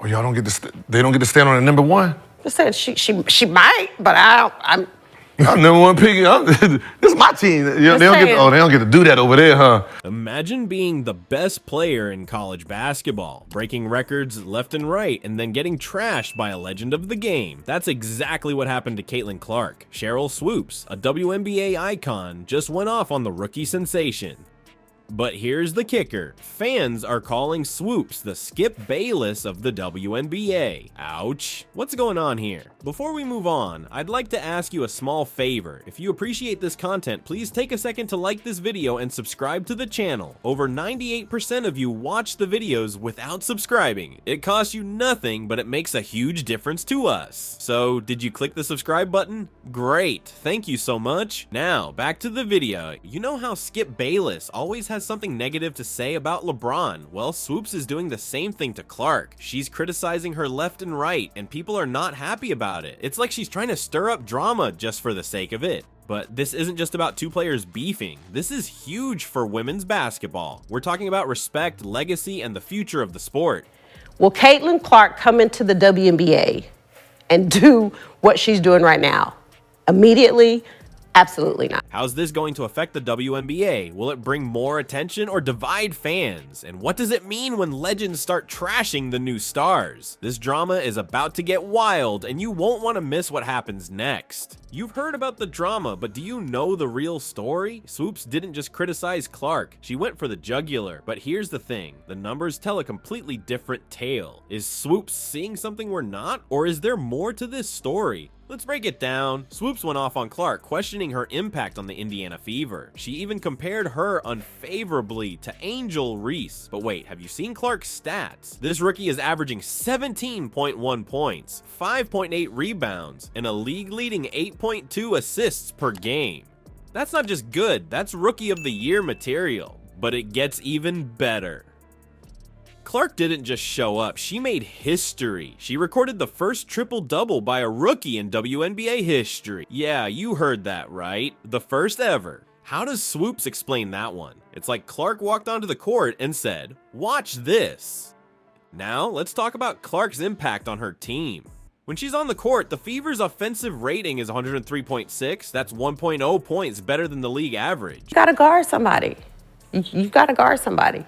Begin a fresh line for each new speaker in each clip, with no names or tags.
y'all don't get to. They don't get to stand on the number one.
I said she might, but I'm
number one pick. This is my team. They don't get to do that over there, huh?
Imagine being the best player in college basketball, breaking records left and right, and then getting trashed by a legend of the game. That's exactly what happened to Caitlin Clark. Sheryl Swoopes, a WNBA icon, just went off on the rookie sensation. But here's the kicker. Fans are calling Swoopes the Skip Bayless of the WNBA. Ouch. What's going on here? Before we move on, I'd like to ask you a small favor. If you appreciate this content, please take a second to like this video and subscribe to the channel. Over 98% of you watch the videos without subscribing. It costs you nothing, but it makes a huge difference to us. So, did you click the subscribe button? Great. Thank you so much. Now, back to the video. You know how Skip Bayless always has something negative to say about LeBron? Well, Swoopes is doing the same thing to Clark. She's criticizing her left and right, and people are not happy about it. It's like she's trying to stir up drama just for the sake of it. But this isn't just about two players beefing. This is huge for women's basketball. We're talking about respect, legacy, and the future of the sport.
Will Caitlin Clark come into the WNBA and do what she's doing right now? Immediately? Absolutely not.
How's this going to affect the WNBA? Will it bring more attention or divide fans? And what does it mean when legends start trashing the new stars? This drama is about to get wild, and you won't want to miss what happens next. You've heard about the drama, but do you know the real story? Swoopes didn't just criticize Clark, she went for the jugular. But here's the thing, the numbers tell a completely different tale. Is Swoopes seeing something we're not? Or is there more to this story? Let's break it down. Swoopes went off on Clark, questioning her impact on the Indiana Fever. She even compared her unfavorably to Angel Reese. But wait, have you seen Clark's stats? This rookie is averaging 17.1 points, 5.8 rebounds, and a league-leading 8.2 assists per game. That's not just good, that's Rookie of the Year material. But it gets even better. Clark didn't just show up, she made history. She recorded the first triple-double by a rookie in WNBA history. Yeah, you heard that right. The first ever. How does Swoopes explain that one? It's like Clark walked onto the court and said, "Watch this." Now, let's talk about Clark's impact on her team. When she's on the court, the Fever's offensive rating is 103.6. That's 1.0 points better than the league average.
You gotta guard somebody. You gotta guard somebody.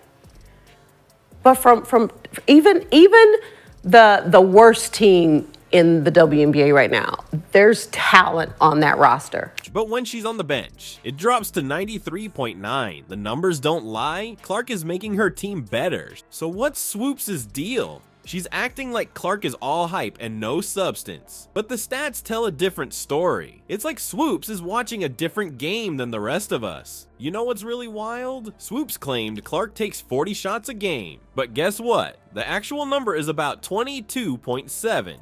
But from even the worst team in the WNBA right now, there's talent on that roster.
But when she's on the bench, it drops to 93.9. The numbers don't lie. Clark is making her team better. So what's Swoopes' deal? She's acting like Clark is all hype and no substance. But the stats tell a different story. It's like Swoopes is watching a different game than the rest of us. You know what's really wild? Swoopes claimed Clark takes 40 shots a game. But guess what? The actual number is about 22.7.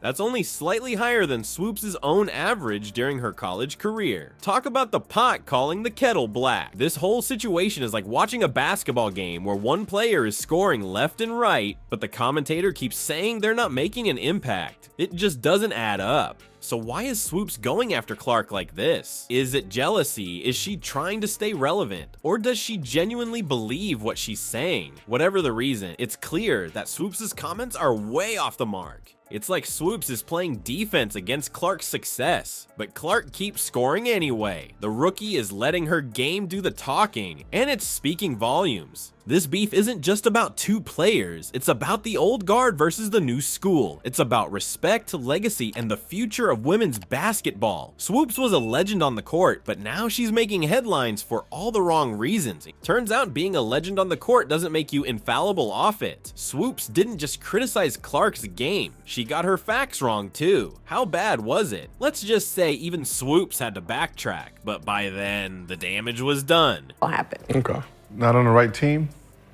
That's only slightly higher than Swoopes' own average during her college career. Talk about the pot calling the kettle black. This whole situation is like watching a basketball game where one player is scoring left and right, but the commentator keeps saying they're not making an impact. It just doesn't add up. So why is Swoopes going after Clark like this? Is it jealousy? Is she trying to stay relevant? Or does she genuinely believe what she's saying? Whatever the reason, it's clear that Swoopes' comments are way off the mark. It's like Swoopes is playing defense against Clark's success, but Clark keeps scoring anyway. The rookie is letting her game do the talking, and it's speaking volumes. This beef isn't just about two players, it's about the old guard versus the new school. It's about respect, legacy, and the future of women's basketball. Swoopes was a legend on the court, but now she's making headlines for all the wrong reasons. Turns out being a legend on the court doesn't make you infallible off it. Swoopes didn't just criticize Clark's game, she got her facts wrong too. How bad was it? Let's just say even Swoopes had to backtrack, but by then, the damage was done.
What happened?
Okay. Not on the right team?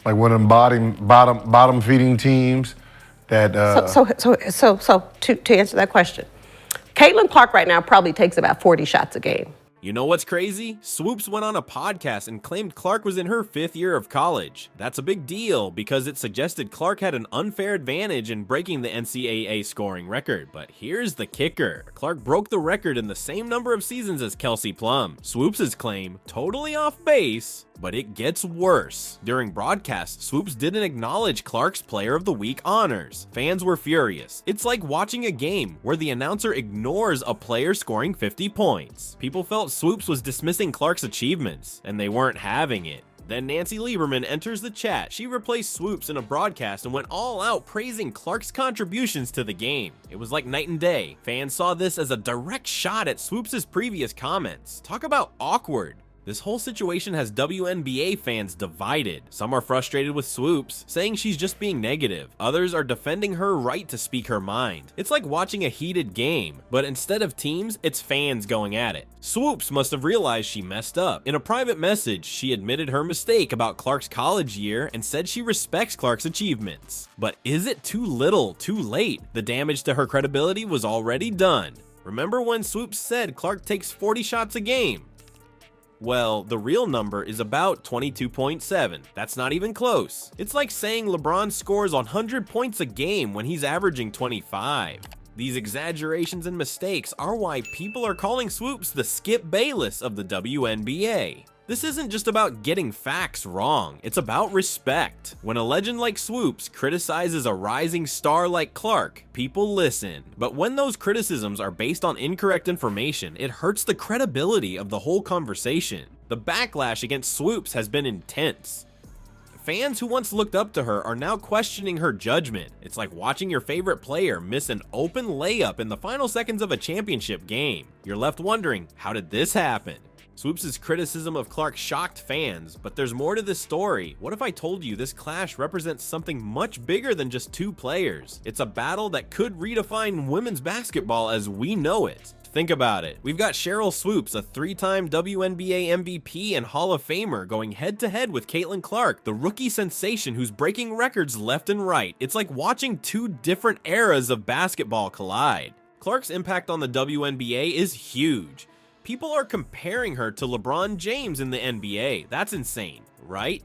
Like one of them bottom feeding teams that
So to answer that question, Caitlin Clark right now probably takes about 40 shots a game.
You know what's crazy? Swoopes went on a podcast and claimed Clark was in her 5th year of college. That's a big deal because it suggested Clark had an unfair advantage in breaking the NCAA scoring record. But here's the kicker. Clark broke the record in the same number of seasons as Kelsey Plum. Swoopes' claim, totally off base, But it gets worse. During broadcast, Swoopes didn't acknowledge Clark's Player of the Week honors. Fans were furious. It's like watching a game where the announcer ignores a player scoring 50 points. People felt Swoopes was dismissing Clark's achievements, and they weren't having it. Then Nancy Lieberman enters the chat. She replaced Swoopes in a broadcast and went all out praising Clark's contributions to the game. It was like night and day. Fans saw this as a direct shot at Swoopes' previous comments. Talk about awkward. This whole situation has WNBA fans divided. Some are frustrated with Swoopes, saying she's just being negative. Others are defending her right to speak her mind. It's like watching a heated game, but instead of teams, it's fans going at it. Swoopes must have realized she messed up. In a private message, she admitted her mistake about Clark's college year and said she respects Clark's achievements. But is it too little, too late? The damage to her credibility was already done. Remember when Swoopes said Clark takes 40 shots a game? Well, the real number is about 22.7. That's not even close. It's like saying LeBron scores 100 points a game when he's averaging 25. These exaggerations and mistakes are why people are calling Swoopes the Skip Bayless of the WNBA. This isn't just about getting facts wrong, it's about respect. When a legend like Swoopes criticizes a rising star like Clark, people listen. But when those criticisms are based on incorrect information, it hurts the credibility of the whole conversation. The backlash against Swoopes has been intense. Fans who once looked up to her are now questioning her judgment. It's like watching your favorite player miss an open layup in the final seconds of a championship game. You're left wondering, how did this happen? Swoopes' criticism of Clark shocked fans, but there's more to this story. What if I told you this clash represents something much bigger than just two players? It's a battle that could redefine women's basketball as we know it. Think about it. We've got Sheryl Swoopes, a 3-time WNBA MVP and Hall of Famer, going head-to-head with Caitlin Clark, the rookie sensation who's breaking records left and right. It's like watching two different eras of basketball collide. Clark's impact on the WNBA is huge. People are comparing her to LeBron James in the NBA. That's insane, right?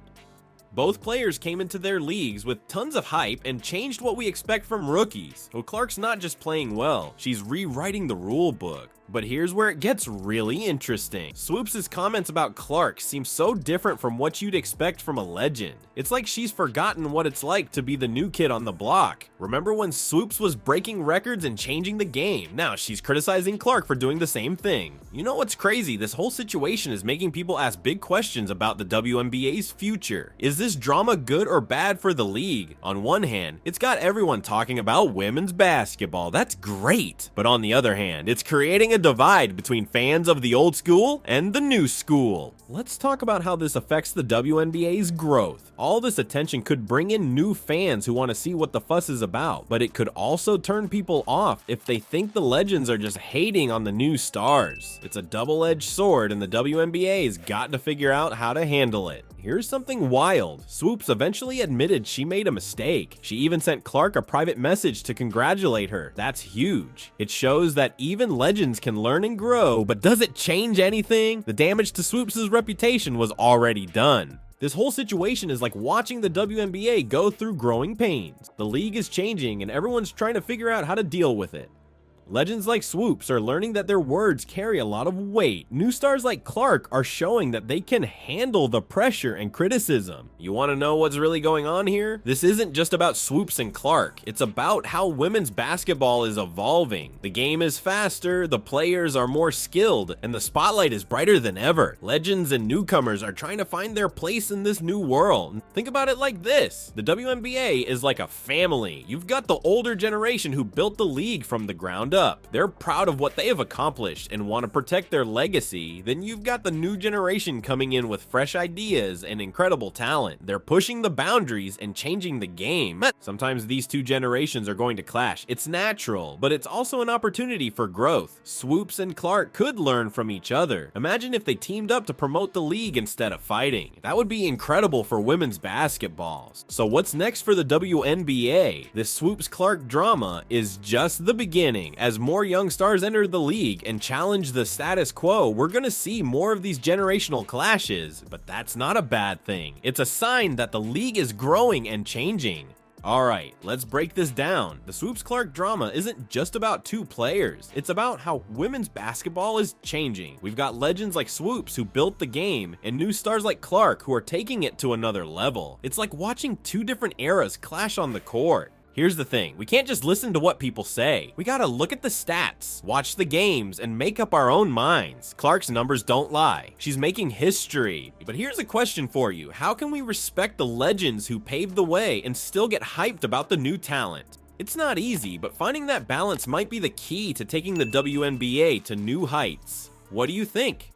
Both players came into their leagues with tons of hype and changed what we expect from rookies. Well, Clark's not just playing well, she's rewriting the rule book. But here's where it gets really interesting. Swoopes' comments about Clark seem so different from what you'd expect from a legend. It's like she's forgotten what it's like to be the new kid on the block. Remember when Swoopes was breaking records and changing the game? Now she's criticizing Clark for doing the same thing. You know what's crazy? This whole situation is making people ask big questions about the WNBA's future. Is this drama good or bad for the league? On one hand, it's got everyone talking about women's basketball. That's great. But on the other hand, it's creating a divide between fans of the old school and the new school. Let's talk about how this affects the WNBA's growth. All this attention could bring in new fans who want to see what the fuss is about, but it could also turn people off if they think the legends are just hating on the new stars. It's a double-edged sword, and the WNBA's got to figure out how to handle it. Here's something wild. Swoopes eventually admitted she made a mistake. She even sent Clark a private message to congratulate her. That's huge. It shows that even legends can learn and grow, but does it change anything? The damage to Swoopes' reputation was already done. This whole situation is like watching the WNBA go through growing pains. The league is changing and everyone's trying to figure out how to deal with it. Legends like Swoopes are learning that their words carry a lot of weight. New stars like Clark are showing that they can handle the pressure and criticism. You want to know what's really going on here? This isn't just about Swoopes and Clark. It's about how women's basketball is evolving. The game is faster, the players are more skilled, and the spotlight is brighter than ever. Legends and newcomers are trying to find their place in this new world. Think about it like this. The WNBA is like a family. You've got the older generation who built the league from the ground up. They're proud of what they have accomplished and want to protect their legacy. Then you've got the new generation coming in with fresh ideas and incredible talent. They're pushing the boundaries and changing the game. Sometimes these two generations are going to clash. It's natural, but it's also an opportunity for growth. Swoopes and Clark could learn from each other. Imagine if they teamed up to promote the league instead of fighting. That would be incredible for women's basketball. So what's next for the WNBA? This Swoopes-Clark drama is just the beginning. As more young stars enter the league and challenge the status quo, we're gonna see more of these generational clashes, but that's not a bad thing. It's a sign that the league is growing and changing. Alright, let's break this down. The Swoopes Clark drama isn't just about two players, it's about how women's basketball is changing. We've got legends like Swoopes who built the game, and new stars like Clark who are taking it to another level. It's like watching two different eras clash on the court. Here's the thing, we can't just listen to what people say. We gotta look at the stats, watch the games, and make up our own minds. Clark's numbers don't lie. She's making history. But here's a question for you. How can we respect the legends who paved the way and still get hyped about the new talent? It's not easy, but finding that balance might be the key to taking the WNBA to new heights. What do you think?